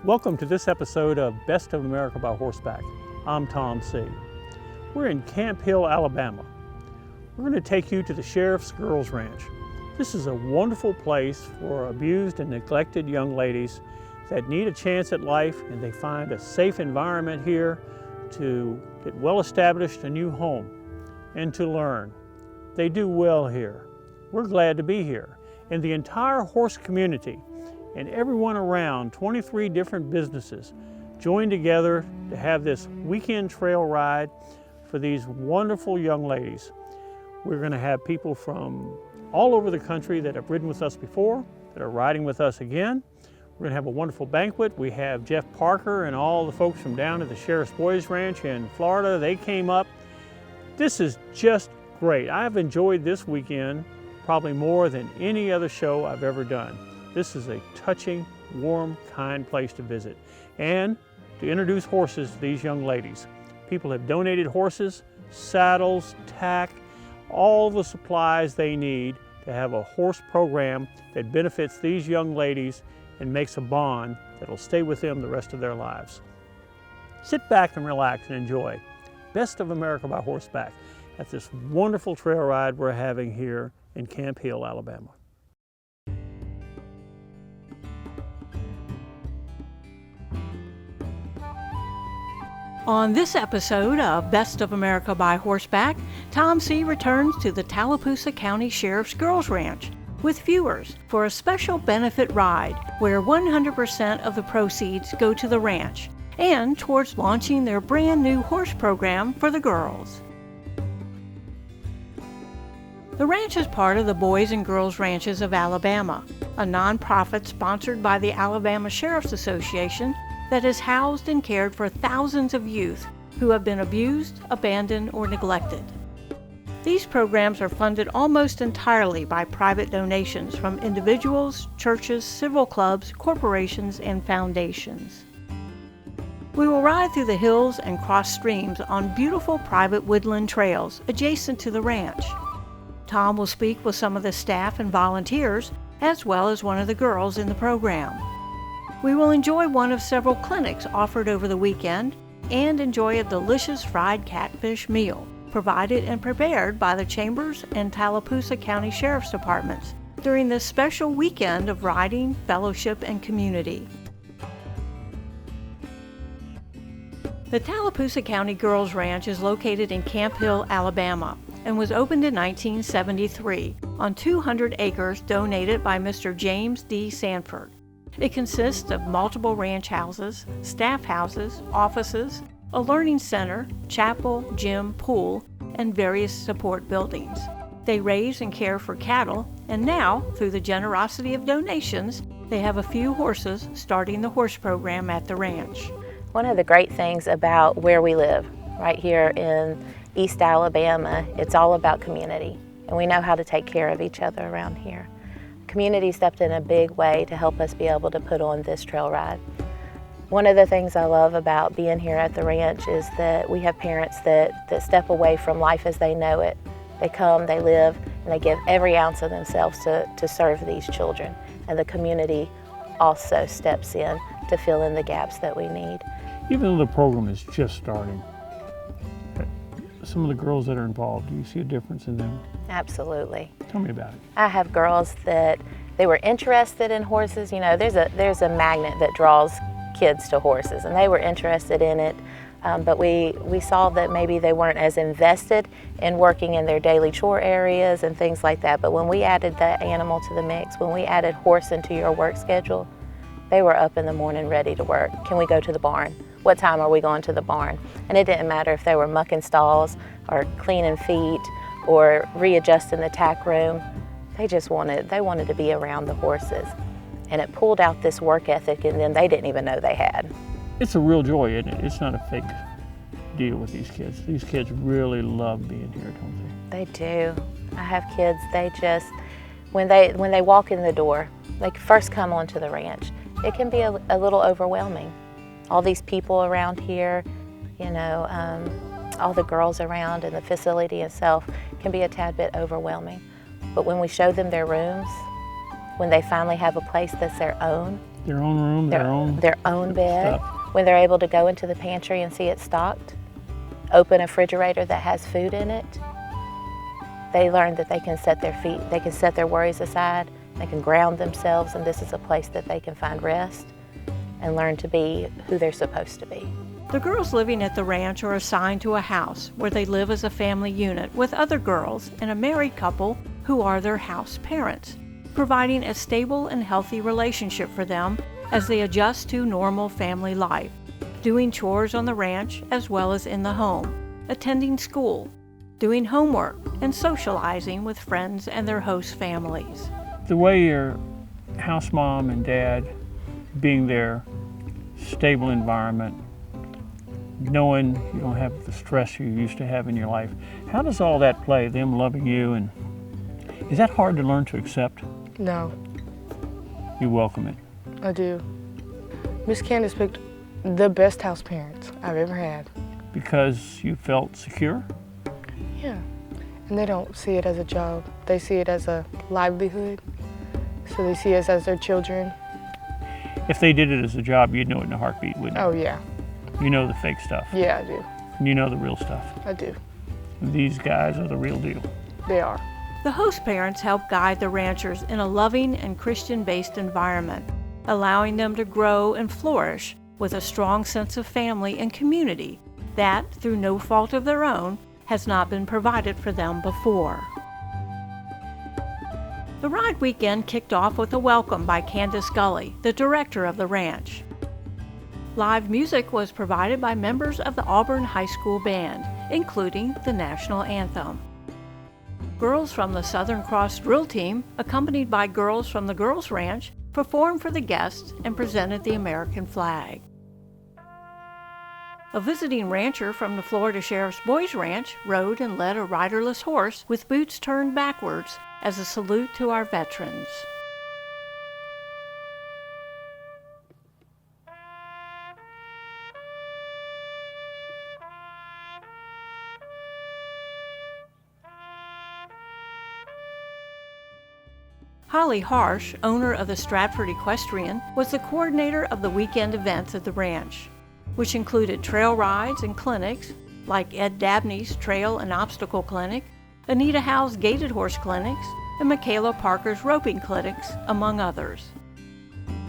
Welcome to this episode of Best of America by Horseback. I'm Tom C. We're in Camp Hill, Alabama. We're going to take you to the Sheriff's Girls Ranch. This is a wonderful place for abused and neglected young ladies that need a chance at life, and they find a safe environment here to get well established, a new home, and to learn. They do well here. We're glad to be here. And the entire horse community and everyone around, 23 different businesses, joined together to have this weekend trail ride for these wonderful young ladies. We're going to have people from all over the country that have ridden with us before, that are riding with us again. We're going to have a wonderful banquet. We have Jeff Parker and all the folks from down at the Sheriff's Boys Ranch in Florida. They came up. This is just great. I've enjoyed this weekend probably more than any other show I've ever done. This is a touching, warm, kind place to visit and to introduce horses to these young ladies. People have donated horses, saddles, tack, all the supplies they need to have a horse program that benefits these young ladies and makes a bond that will stay with them the rest of their lives. Sit back and relax and enjoy Best of America by Horseback at this wonderful trail ride we're having here in Camp Hill, Alabama. On this episode of Best of America by Horseback, Tom C. returns to the Tallapoosa County Sheriff's Girls Ranch with viewers for a special benefit ride where 100% of the proceeds go to the ranch and towards launching their brand new horse program for the girls. The ranch is part of the Boys and Girls Ranches of Alabama, a nonprofit sponsored by the Alabama Sheriff's Association that has housed and cared for thousands of youth who have been abused, abandoned, or neglected. These programs are funded almost entirely by private donations from individuals, churches, civil clubs, corporations, and foundations. We will ride through the hills and cross streams on beautiful private woodland trails adjacent to the ranch. Tom will speak with some of the staff and volunteers, as well as one of the girls in the program. We will enjoy one of several clinics offered over the weekend and enjoy a delicious fried catfish meal provided and prepared by the Chambers and Tallapoosa County Sheriff's Departments during this special weekend of riding, fellowship, and community. The Tallapoosa County Girls Ranch is located in Camp Hill, Alabama, and was opened in 1973 on 200 acres donated by Mr. James D. Sanford. It consists of multiple ranch houses, staff houses, offices, a learning center, chapel, gym, pool, and various support buildings. They raise and care for cattle, and now, through the generosity of donations, they have a few horses starting the horse program at the ranch. One of the great things about where we live, right here in East Alabama, it's all about community, and we know how to take care of each other around here. Community stepped in a big way to help us be able to put on this trail ride. One of the things I love about being here at the ranch is that we have parents that step away from life as they know it. They come, they live, and they give every ounce of themselves to serve these children. And the community also steps in to fill in the gaps that we need. Even though the program is just starting, some of the girls that are involved, do you see a difference in them? Absolutely. Tell me about it. I have girls that they were interested in horses. You know, there's a magnet that draws kids to horses, and they were interested in it, but we saw that maybe they weren't as invested in working in their daily chore areas and things like that. But when we added the animal to the mix, when we added horse into your work schedule, they were up in the morning ready to work. Can we go to the barn? What time are we going to the barn? And it didn't matter if they were mucking stalls or cleaning feet or readjusting the tack room. They wanted to be around the horses. And it pulled out this work ethic in them they didn't even know they had. It's a real joy, isn't it? It's not a fake deal with these kids. These kids really love being here, don't they? They do. I have kids, they just, when they walk in the door, they first come onto the ranch, it can be a little overwhelming. All these people around here, you know, all the girls around and the facility itself can be a tad bit overwhelming. But when we show them their rooms, when they finally have a place that's their own, Their own room, their own bed. stuff. When they're able to go into the pantry and see it stocked, open a refrigerator that has food in it, they learn that they can set their worries aside, they can ground themselves, and this is a place that they can find rest and learn to be who they're supposed to be. The girls living at the ranch are assigned to a house where they live as a family unit with other girls and a married couple who are their house parents, providing a stable and healthy relationship for them as they adjust to normal family life, doing chores on the ranch as well as in the home, attending school, doing homework, and socializing with friends and their host families. The way your house mom and dad being there, stable environment, knowing you don't have the stress you used to have in your life, how does all that play, them loving you, and is that hard to learn to accept? No, You welcome it. I do. Miss Candace picked the best house parents I've ever had. Because you felt secure? Yeah, and they don't see it as a job. They see it as a livelihood. So they see us as their children. If they did it as a job, you'd know it in a heartbeat, wouldn't you? Oh yeah, You know the fake stuff. yeah I do, And you know the real stuff. I do. These guys are the real deal. They are. The host parents help guide the ranchers in a loving and Christian-based environment, allowing them to grow and flourish with a strong sense of family and community that, through no fault of their own, has not been provided for them before. The ride weekend kicked off with a welcome by Candace Gully, the director of the ranch. Live music was provided by members of the Auburn High School Band, including the national anthem. Girls from the Southern Cross Drill Team, accompanied by girls from the Girls Ranch, performed for the guests and presented the American flag. A visiting rancher from the Florida Sheriff's Boys Ranch rode and led a riderless horse with boots turned backwards as a salute to our veterans. Holly Harsh, owner of the Stratford Equestrian, was the coordinator of the weekend events at the ranch, which included trail rides and clinics like Ed Dabney's Trail and Obstacle Clinic, Anita Howe's Gaited Horse Clinics, and Michaela Parker's Roping Clinics, among others.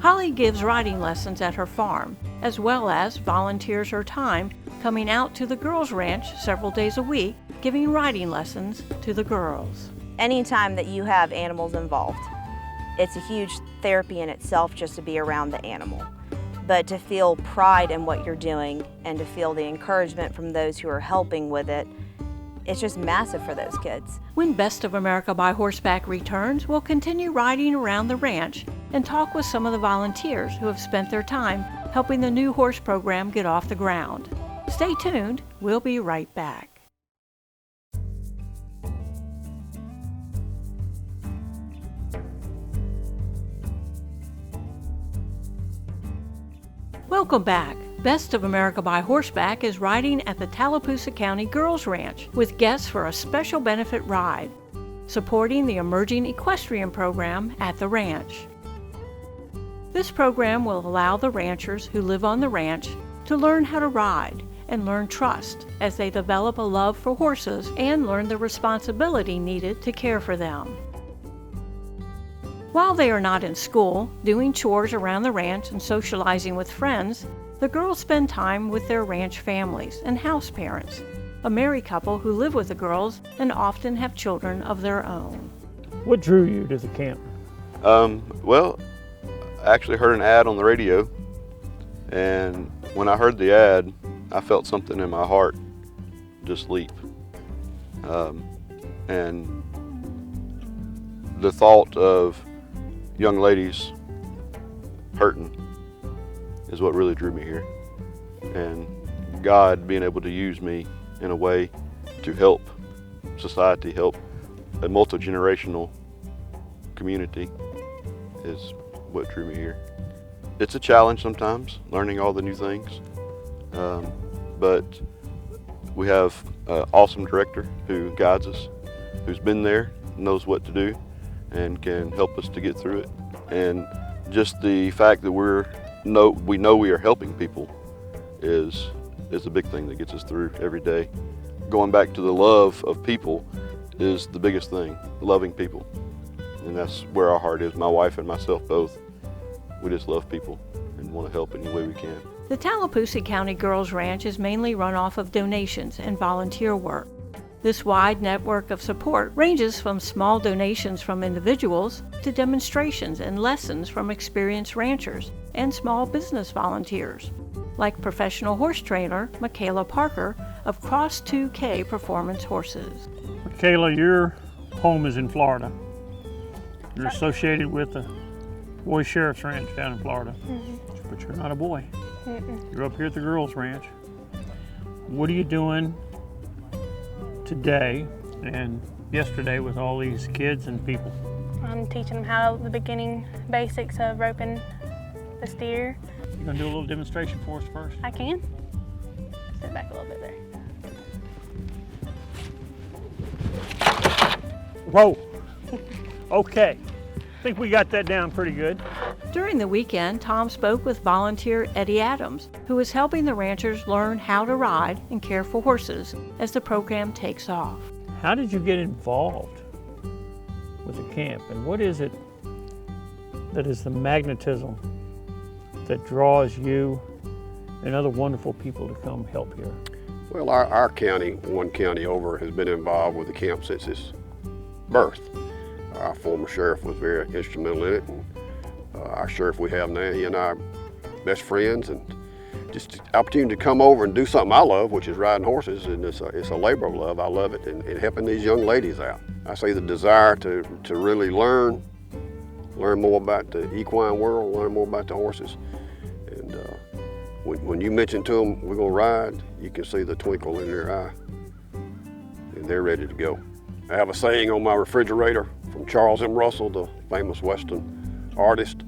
Holly gives riding lessons at her farm, as well as volunteers her time coming out to the girls' ranch several days a week, giving riding lessons to the girls. Anytime that you have animals involved, it's a huge therapy in itself just to be around the animal. But to feel pride in what you're doing and to feel the encouragement from those who are helping with it, it's just massive for those kids. When Best of America by Horseback returns, we'll continue riding around the ranch and talk with some of the volunteers who have spent their time helping the new horse program get off the ground. Stay tuned, we'll be right back. Welcome back. Best of America by Horseback is riding at the Tallapoosa County Girls Ranch with guests for a special benefit ride, supporting the emerging equestrian program at the ranch. This program will allow the ranchers who live on the ranch to learn how to ride and learn trust as they develop a love for horses and learn the responsibility needed to care for them. While they are not in school, doing chores around the ranch and socializing with friends, the girls spend time with their ranch families and house parents, a married couple who live with the girls and often have children of their own. What drew you to the camp? Well, I actually heard an ad on the radio, and when I heard the ad, I felt something in my heart just leap. And the thought of young ladies hurting is what really drew me here. And God being able to use me in a way to help society, help a multi-generational community is what drew me here. It's a challenge sometimes, learning all the new things, but we have an awesome director who guides us, who's been there, knows what to do, and can help us to get through it. And just the fact that we know we are helping people is the big thing that gets us through every day. Going back to the love of people is the biggest thing, loving people. And that's where our heart is. My wife and myself both, we just love people and want to help any way we can. The Tallapoosa County Girls Ranch is mainly run off of donations and volunteer work. This wide network of support ranges from small donations from individuals to demonstrations and lessons from experienced ranchers and small business volunteers, like professional horse trainer Michaela Parker of Cross 2K Performance Horses. Michaela, your home is in Florida. You're associated with the Boy Sheriff's Ranch down in Florida, but you're not a boy. You're up here at the Girls Ranch. What are you doing today and yesterday with all these kids and people? I'm teaching them how the beginning basics of roping the steer. You gonna do a little demonstration for us first? I can. Step back a little bit there. Whoa, okay. I think we got that down pretty good. During the weekend, Tom spoke with volunteer Eddie Adams, who is helping the ranchers learn how to ride and care for horses as the program takes off. How did you get involved with the camp, and what is it that is the magnetism that draws you and other wonderful people to come help here? Well, our county, one county over, has been involved with the camp since its birth. Our former sheriff was very instrumental in it, and our sheriff we have now, he and I are best friends, and just the opportunity to come over and do something I love, which is riding horses, and it's a labor of love. I love it, and helping these young ladies out. I say the desire to really learn more about the equine world, learn more about the horses. And when you mention to them, we're gonna ride, you can see the twinkle in their eye, and they're ready to go. I have a saying on my refrigerator from Charles M. Russell, the famous Western artist.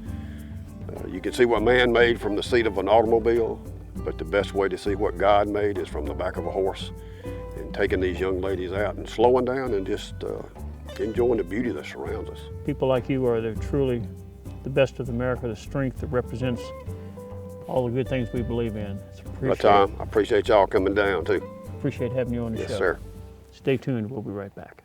You can see what man made from the seat of an automobile, but the best way to see what God made is from the back of a horse. And taking these young ladies out and slowing down and just enjoying the beauty that surrounds us. People like you are truly the best of America, the strength that represents all the good things we believe in. Tom, I appreciate y'all coming down too. Appreciate having you on the show. Yes, sir. Stay tuned, we'll be right back.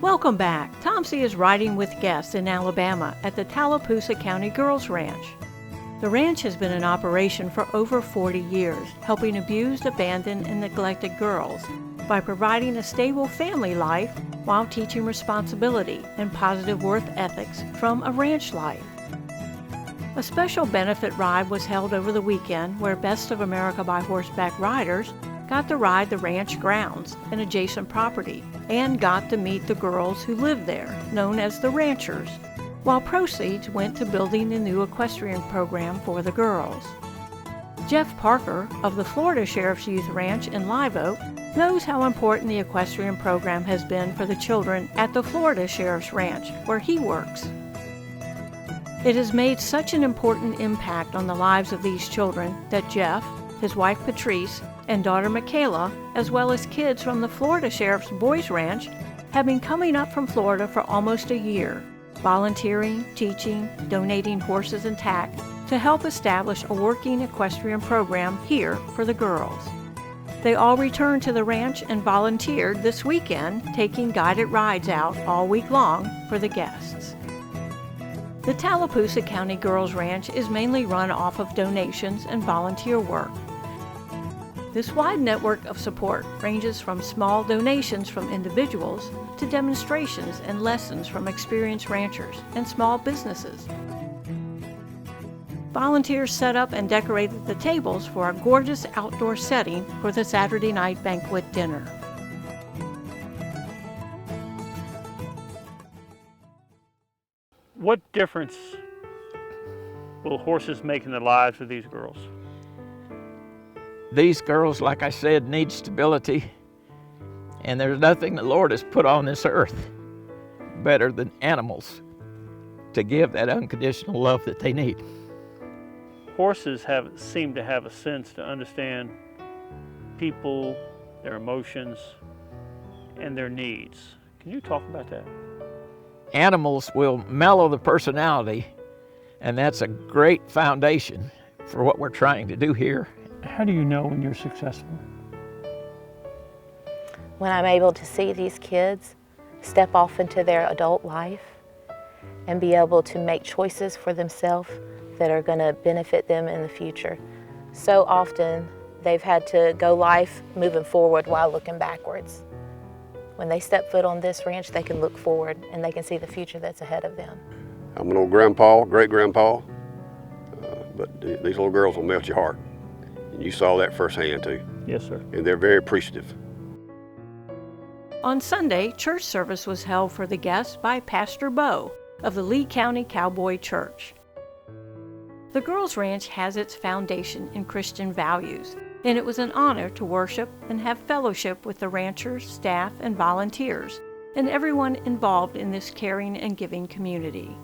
Welcome back. Tom C. is riding with guests in Alabama at the Tallapoosa County Girls Ranch. The ranch has been in operation for over 40 years, helping abused, abandoned, and neglected girls by providing a stable family life while teaching responsibility and positive work ethics from a ranch life. A special benefit ride was held over the weekend where Best of America by Horseback riders got to ride the ranch grounds and adjacent property and got to meet the girls who lived there, known as the ranchers, while proceeds went to building a new equestrian program for the girls. Jeff Parker of the Florida Sheriff's Youth Ranch in Live Oak knows how important the equestrian program has been for the children at the Florida Sheriff's Ranch, where he works. It has made such an important impact on the lives of these children that Jeff, his wife Patrice, and daughter Michaela, as well as kids from the Florida Sheriff's Boys Ranch, have been coming up from Florida for almost a year, volunteering, teaching, donating horses and tack to help establish a working equestrian program here for the girls. They all returned to the ranch and volunteered this weekend, taking guided rides out all week long for the guests. The Tallapoosa County Girls Ranch is mainly run off of donations and volunteer work. This wide network of support ranges from small donations from individuals to demonstrations and lessons from experienced ranchers and small businesses. Volunteers set up and decorated the tables for a gorgeous outdoor setting for the Saturday night banquet dinner. What difference will horses make in the lives of these girls? These girls, like I said, need stability, and there's nothing the Lord has put on this earth better than animals to give that unconditional love that they need. Horses seem to have a sense to understand people, their emotions, and their needs. Can you talk about that? Animals will mellow the personality, and that's a great foundation for what we're trying to do here. How do you know when you're successful? When I'm able to see these kids step off into their adult life and be able to make choices for themselves that are going to benefit them in the future. So often they've had to go life moving forward while looking backwards. When they step foot on this ranch, they can look forward and they can see the future that's ahead of them. I'm an old grandpa, great-grandpa, but these little girls will melt your heart. And you saw that firsthand too. Yes, sir. And they're very appreciative. On Sunday, church service was held for the guests by Pastor Bo of the Lee County Cowboy Church. The Girls Ranch has its foundation in Christian values, and it was an honor to worship and have fellowship with the ranchers, staff, and volunteers, and everyone involved in this caring and giving community.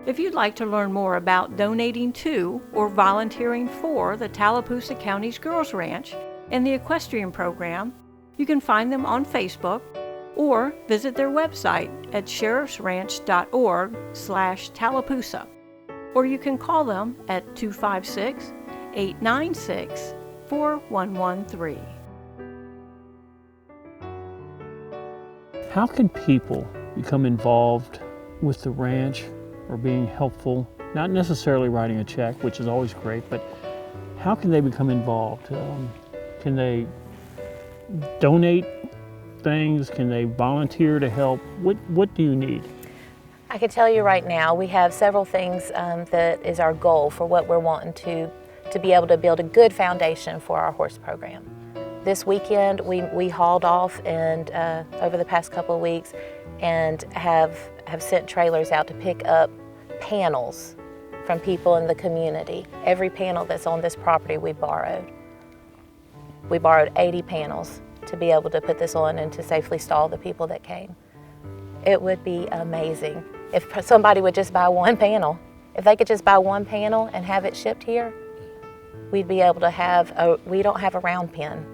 If you'd like to learn more about donating to or volunteering for the Tallapoosa County's Girls Ranch and the equestrian program, you can find them on Facebook or visit their website at sheriffsranch.org/Tallapoosa, or you can call them at 256-896-4113. How can people become involved with the ranch or being helpful? Not necessarily writing a check, which is always great, but how can they become involved? Can they donate things? Can they volunteer to help? What do you need? I can tell you right now, we have several things that is our goal for what we're wanting to be able to build a good foundation for our horse program. This weekend, we hauled off and over the past couple of weeks and have sent trailers out to pick up panels from people in the community. Every panel that's on this property we borrowed. We borrowed 80 panels to be able to put this on and to safely stall the people that came. It would be amazing if somebody would just buy one panel. If they could just buy one panel and have it shipped here, we'd be able to have we don't have a round pen.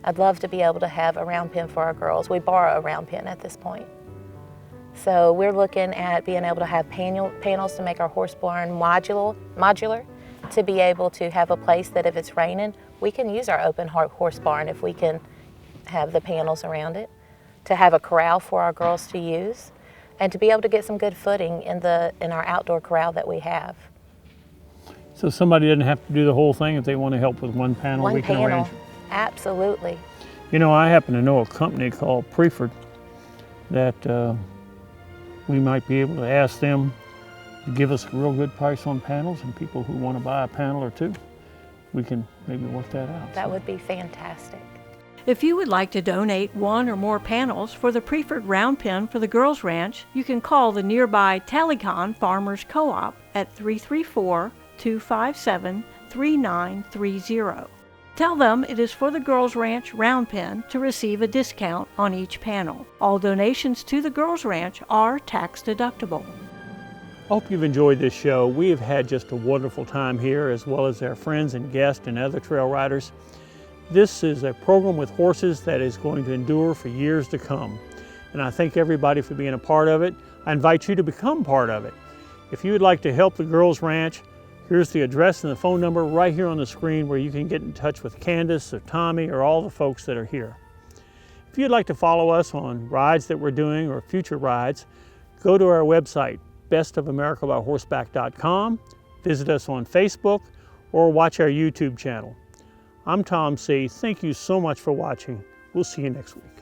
I'd love to be able to have a round pen for our girls. We borrow a round pen at this point. So we're looking at being able to have panels to make our horse barn modular, to be able to have a place that if it's raining, we can use our open horse barn if we can have the panels around it, to have a corral for our girls to use, and to be able to get some good footing in our outdoor corral that we have. So somebody doesn't have to do the whole thing. If they want to help with one panel, One we can panel, arrange. absolutely. You know, I happen to know a company called Preferred that we might be able to ask them to give us a real good price on panels, and people who want to buy a panel or two, we can maybe work that out. That would be fantastic. If you would like to donate one or more panels for the Preferred round pen for the Girls Ranch, you can call the nearby Tallycon Farmers Co-op at 334-257-3930. Tell them it is for the Girls Ranch round pen to receive a discount on each panel. All donations to the Girls Ranch are tax deductible. I hope you've enjoyed this show. We have had just a wonderful time here, as well as our friends and guests and other trail riders. This is a program with horses that is going to endure for years to come. And I thank everybody for being a part of it. I invite you to become part of it. If you would like to help the Girls Ranch, here's the address and the phone number right here on the screen where you can get in touch with Candace or Tommy or all the folks that are here. If you'd like to follow us on rides that we're doing or future rides, go to our website, bestofamericabyhorseback.com, visit us on Facebook, or watch our YouTube channel. I'm Tom C. Thank you so much for watching. We'll see you next week.